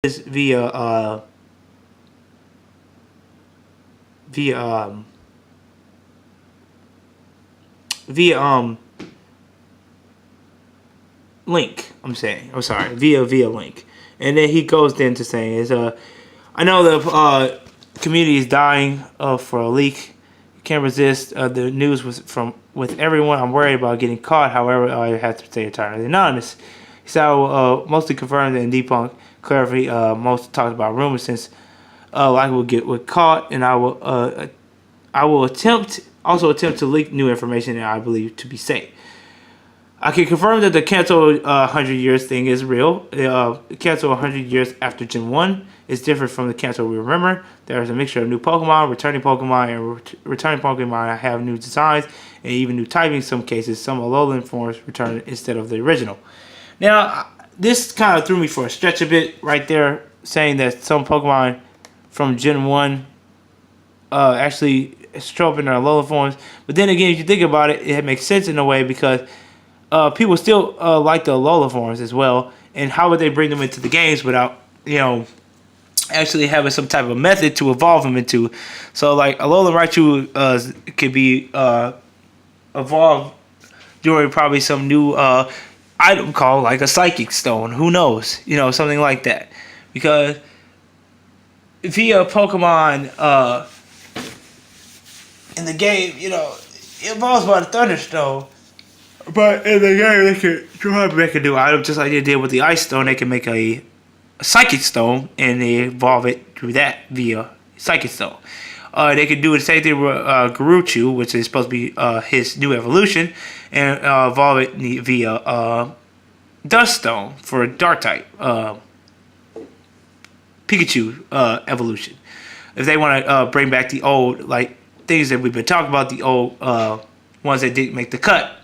is via via link. I'm sorry, via link. And then he goes into saying I know the community is dying for a leak. Can't resist the news with everyone. I'm worried about getting caught. However, I have to stay entirely anonymous. So I will mostly confirm and debunk clarity. Most talked about rumors since like will get caught, and I will attempt to leak new information that I believe to be safe. I can confirm that the cancel 100 years thing is real. Cancel 100 years after Gen 1 is different from the cancel we remember. There is a mixture of new Pokemon, returning Pokemon, and returning Pokemon have new designs and even new typing in some cases. Some Alolan forms return instead of the original. Now, this kind of threw me for a stretch a bit right there, saying that some Pokemon from Gen 1 actually show up in their Alolan forms. But then again, if you think about it, it makes sense in a way because people still like the Alola forms as well, and how would they bring them into the games without, actually having some type of method to evolve them into? So, like, Alola Raichu could be evolved during probably some new item called, like, a Psychic Stone. Who knows? Something like that. Because via Pokemon in the game, it evolves by the Thunderstone. But in the game, they can do items just like they did with the Ice Stone. They can make a Psychic Stone and they evolve it through that via Psychic Stone. They could do the same thing with Garuchu, which is supposed to be his new evolution, and evolve it via Dust Stone for Dark type Pikachu evolution. If they want to bring back the old things that we've been talking about, the old ones that didn't make the cut.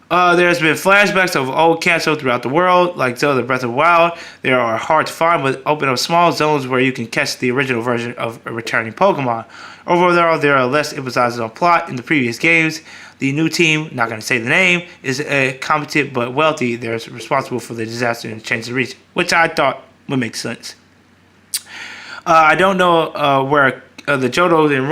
There's been flashbacks of old Kanto throughout the world, like Zelda Breath of the Wild. They are hard to find, but open up small zones where you can catch the original version of a returning Pokemon. Overall, there are less emphasis on plot in the previous games. The new team, not going to say the name, is competent but wealthy. They're responsible for the disaster and change the region, which I thought would make sense. I don't know where the Johtos and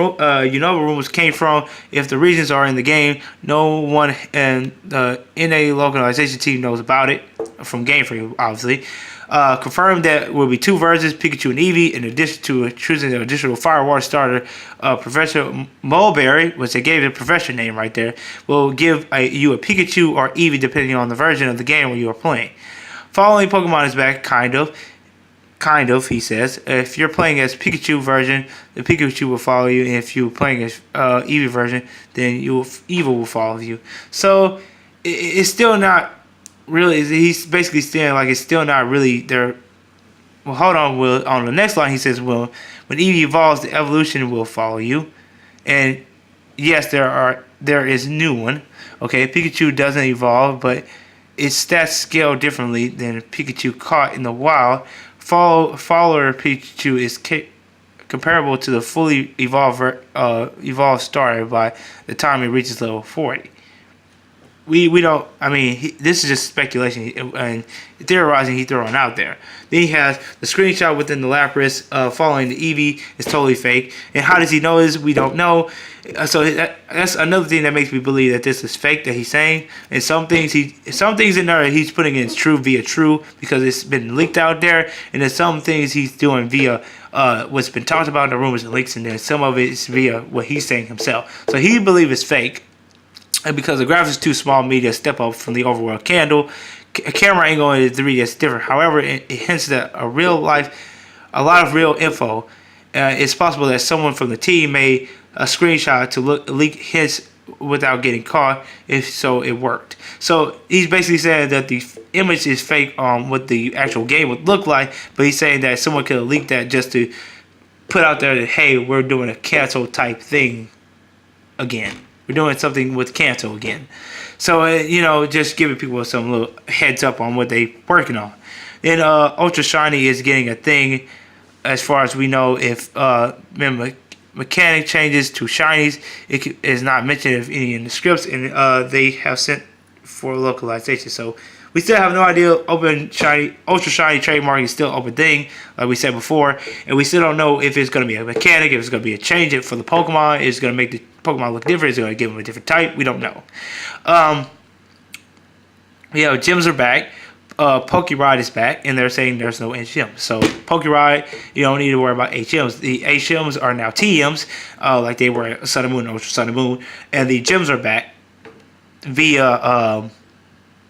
Unova rumors came from. If the regions are in the game, no one in the NA localization team knows about it, from Game Freak, obviously. Confirmed that will be 2 versions, Pikachu and Eevee, in addition to choosing the additional Fire Water starter. Professor Mulberry, which they gave the professor name right there, will give you a Pikachu or Eevee depending on the version of the game where you are playing. Following Pokemon is back, kind of, he says. If you're playing as Pikachu version, the Pikachu will follow you. And if you're playing as Eevee version, then Eevee will follow you. So it's still not really. He's basically saying like it's still not really there. Well, hold on. Will on the next line he says, "Well, when Eevee evolves, the evolution will follow you." And yes, there is new one. Okay, Pikachu doesn't evolve, but its stats scale differently than Pikachu caught in the wild. Follower Pikachu is comparable to the fully evolved starter by the time it reaches level 40. We don't. I mean, this is just speculation and theorizing he's throwing out there. Then he has the screenshot within the Lapras following the Eevee is totally fake. And how does he know this? We don't know. So that's another thing that makes me believe that this is fake that he's saying. And some things in there he's putting in true via true because it's been leaked out there. And then some things he's doing via what's been talked about in the rumors and leaks. And then some of it is via what he's saying himself. So he believes it's fake. And because the graphics is too small, media step up from the overworld candle. A camera angle in 3D is different. However, it hints at a lot of real info. It's possible that someone from the team made a screenshot to leak his without getting caught. If so, it worked. So he's basically saying that the image is fake on what the actual game would look like. But he's saying that someone could have leaked that just to put out there that, hey, we're doing a cancel type thing again. We're doing something with Kanto again. So, just giving people some little heads up on what they're working on. Then Ultra Shiny is getting a thing as far as we know. If mechanic changes to Shinies, it is not mentioned if any in the scripts. And they have sent for localization. So We still have no idea. Open shiny, ultra shiny trademark is still an open thing, like we said before, and we still don't know if it's going to be a mechanic, if it's going to be a change for the Pokemon, it's going to make the Pokemon look different, it's going to give them a different type. We don't know. Yeah, gyms are back. Pokéride is back, and they're saying there's no HMs. So Pokéride, you don't need to worry about HMs. The HMs are now TMs, like they were Sun and Moon, Ultra Sun and Moon, and the gyms are back via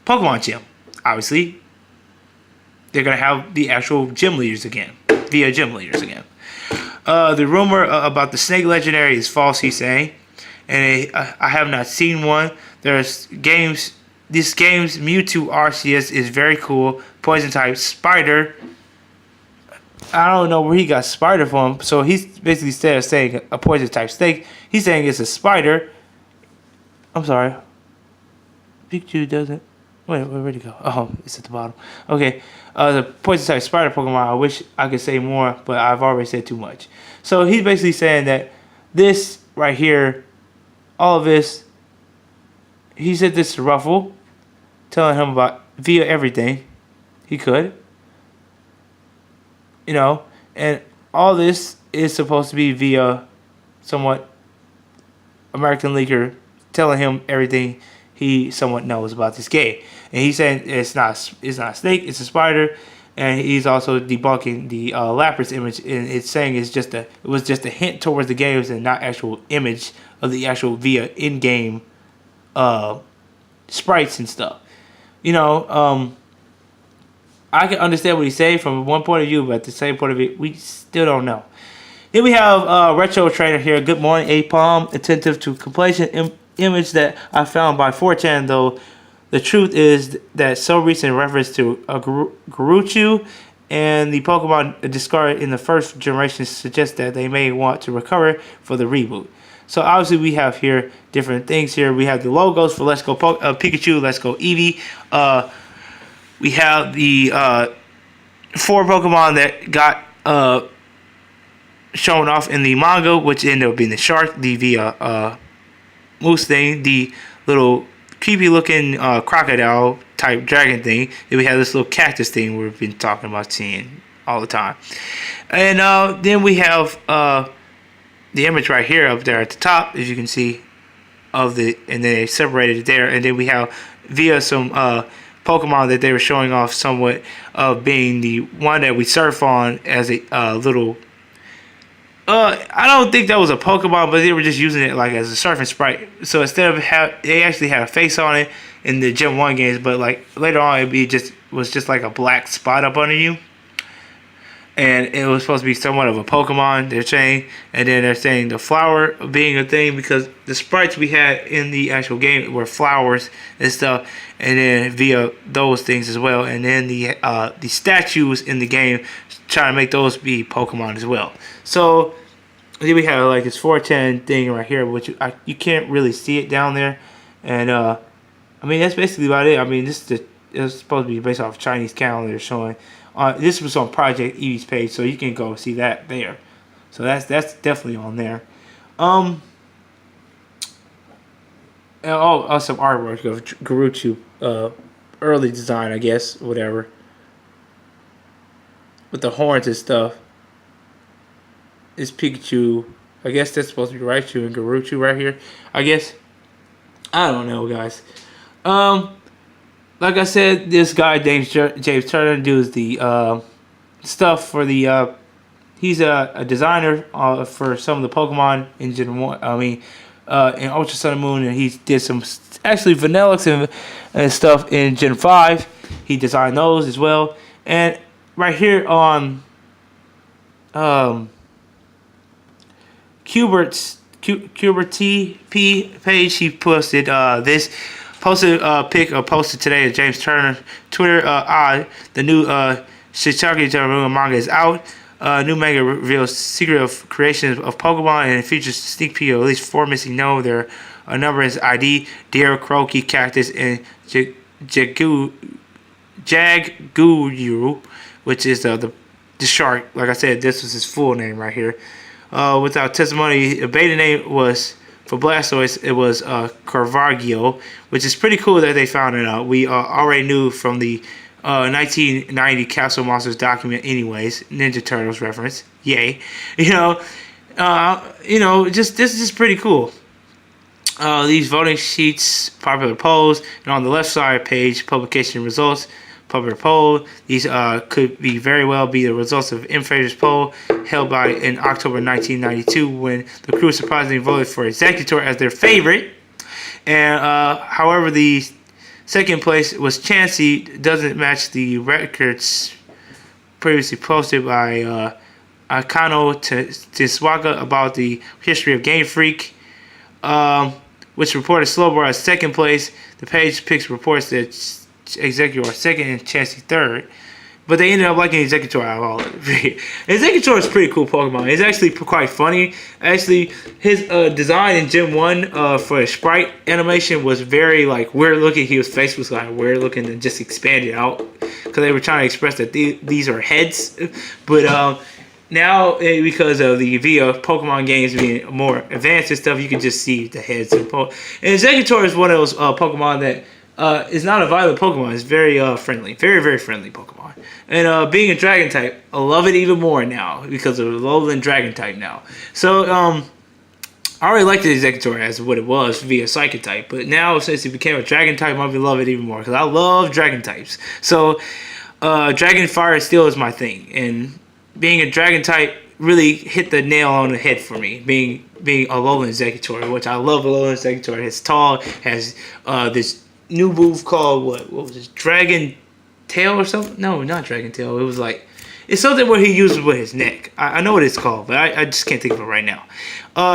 Pokemon Gym. Obviously, they're gonna have the actual gym leaders again, via gym leaders again. The rumor about the Snake Legendary is false, he's saying, and I have not seen one. There's games. This game's Mewtwo RCS is very cool. Poison type Spider. I don't know where he got Spider from. So he's basically instead of saying a poison type snake, he's saying it's a spider. I'm sorry. Pikachu doesn't. Wait, where'd he go? Oh, it's at the bottom. Okay. The poison type spider Pokemon. I wish I could say more, but I've already said too much. So he's basically saying that this right here, all of this. He said this to Ruffle, telling him about via everything he could. You know, and all this is supposed to be via somewhat American Leaguer telling him everything he somewhat knows about this game. And he's saying it's not a snake, it's a spider. And he's also debunking the Lapras image, and it's saying it was just a hint towards the games and not actual image of the actual via in-game sprites and stuff. You know, I can understand what he's saying from one point of view, but at the same point of view, we still don't know. Then we have Retro Trainer here. Good morning, A-Palm. Attentive to completion image that I found by 4chan, though. The truth is that so recent reference to Garuchu and the Pokemon discarded in the first generation suggests that they may want to recover for the reboot. So obviously we have here different things here. We have the logos for Let's Go Pikachu, Let's Go Eevee. We have the 4 Pokemon that got shown off in the manga, which ended up being the shark, the moose thing, the little creepy looking crocodile type dragon thing. Then we have this little cactus thing we've been talking about seeing all the time. And then we have the image right here up there at the top, as you can see, of the, and they separated it there. And then we have via some Pokemon that they were showing off somewhat of being the one that we surf on as a little. I don't think that was a Pokemon, but they were just using it like as a surfing sprite. So instead of they actually had a face on it in the Gen 1 games, but like later on it was just like a black spot up under you. And it was supposed to be somewhat of a Pokemon, they're saying. And then they're saying the flower being a thing because the sprites we had in the actual game were flowers and stuff. And then via those things as well. And then the statues in the game, trying to make those be Pokemon as well. So then we have like this 410 thing right here, which you can't really see it down there. And I mean, that's basically about it. I mean, it's supposed to be based off Chinese calendar showing. This was on Project Eevee's page, so you can go see that there. So that's definitely on there. And some artwork of Garuchu, early design, I guess, whatever, with the horns and stuff. It's Pikachu. I guess that's supposed to be Raichu and Garuchu right here. I guess. I don't know, guys. Like I said, this guy James Turner does the stuff for the. He's a designer for some of the Pokemon in Gen 1. I mean, in Ultra Sun and Moon, and he did some actually Vanillix and stuff in Gen 5. He designed those as well. And right here on Cubert's TP page, he posted this. Posted today at James Turner Twitter. The new Shiitake manga is out. New manga reveals secret of creation of Pokemon and it features sneak peek of at least 4 missing no. There are a number is ID, Deer, Croaky, Cactus, and Jaguru, which is the shark. Like I said, this was his full name right here. Without testimony, the beta name was For Blastoise, it was Caravaggio, which is pretty cool that they found it out. We already knew from the 1990 Castle Monsters document, anyways. Ninja Turtles reference, yay! Just this is just pretty cool. These voting sheets, popular polls, and on the left side page, publication results. Popular poll. These could be very well be the results of M. Fraser's poll held in October 1992 when the crew surprisingly voted for Executor as their favorite. And however, the second place was Chansey. Doesn't match the records previously posted by Akano Tiswaka about the history of Game Freak, which reported Slowbro as second place. The page picks reports that Executor second and Chansey third, but they ended up liking Executor out of all of it. Executor is a pretty cool Pokemon. It's actually quite funny. Actually, his design in Gen 1 for his sprite animation was very like weird looking. His face was like weird looking and just expanded out because they were trying to express that these are heads. But now, because of the via Pokemon games being more advanced and stuff, you can just see the heads. And Executor is one of those Pokemon that is not a violent Pokemon. It's very friendly. Very, very friendly Pokemon. And being a Dragon type, I love it even more now because of the Lowland Dragon type now. So, I already liked the Executor as what it was via Psychic type. But now, since it became a Dragon type, I love it even more because I love Dragon types. So, Dragon Fire Steel is my thing. And being a Dragon type really hit the nail on the head for me. Being a Lowland Executor, which I love a Lowland Executor. It's tall, has this new move called what was it? Dragon Tail or something? No, not Dragon Tail. It was like it's something where he uses with his neck. I know what it's called, but I just can't think of it right now.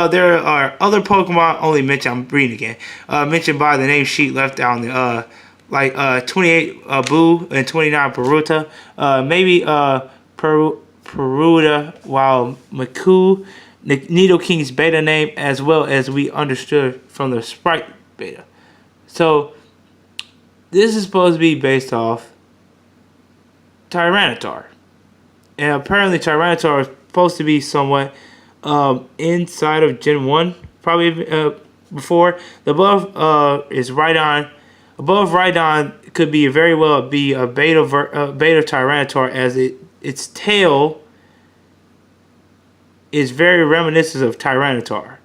There are other Pokemon only mentioned. I'm reading again. Mentioned by the name sheet left down the 28 Boo and 29 Peruta. Maybe Peruta, while Maku, Nidoking's beta name, as well as we understood from the Sprite beta. So this is supposed to be based off Tyranitar. And apparently Tyranitar is supposed to be somewhat inside of Gen 1, probably before. The above is Rhydon. Above Rhydon could be very well be a beta Tyranitar, as its tail is very reminiscent of Tyranitar.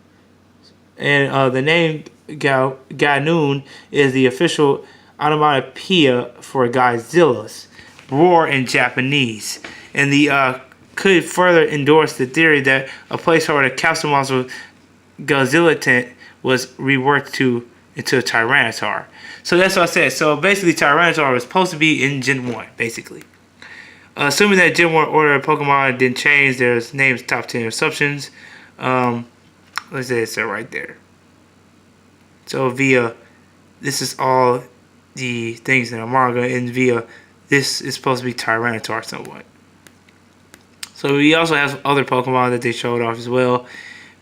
And the name Ganoon is the official onomatopoeia for Godzilla's roar in Japanese, and the could further endorse the theory that a placeholder Castle Monster Godzilla tent was reworked into a Tyranitar. So that's what I said. So basically, Tyranitar was supposed to be in Gen 1, basically. Assuming that Gen 1 order of Pokemon didn't change, there's names top 10 assumptions. Let's say it's right there. So this is all the things in the manga, and this is supposed to be Tyranitar somewhat. So we also have other Pokemon that they showed off as well,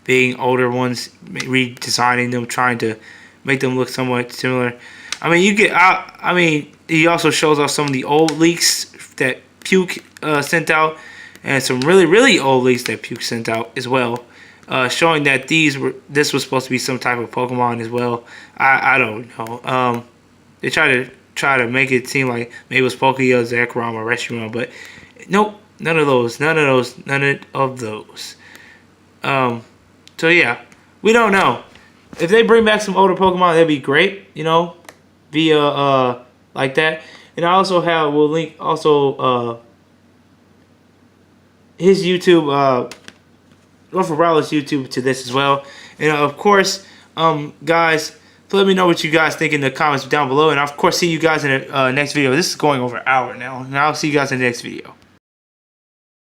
being older ones, redesigning them, trying to make them look somewhat similar. I mean, he also shows off some of the old leaks that Puke sent out, and some really, really old leaks that Puke sent out as well. Showing that this was supposed to be some type of Pokemon as well. I don't know. They try to make it seem like maybe it was Pokemon, Zekrom, or Reshiram, but nope, none of those. So yeah, we don't know. If they bring back some older Pokemon, that'd be great. Via like that. And I also we'll link also his YouTube. For Rowley's YouTube to this as well. And of course, guys, let me know what you guys think in the comments down below. And of course, see you guys in the next video. This is going over an hour now. And I'll see you guys in the next video.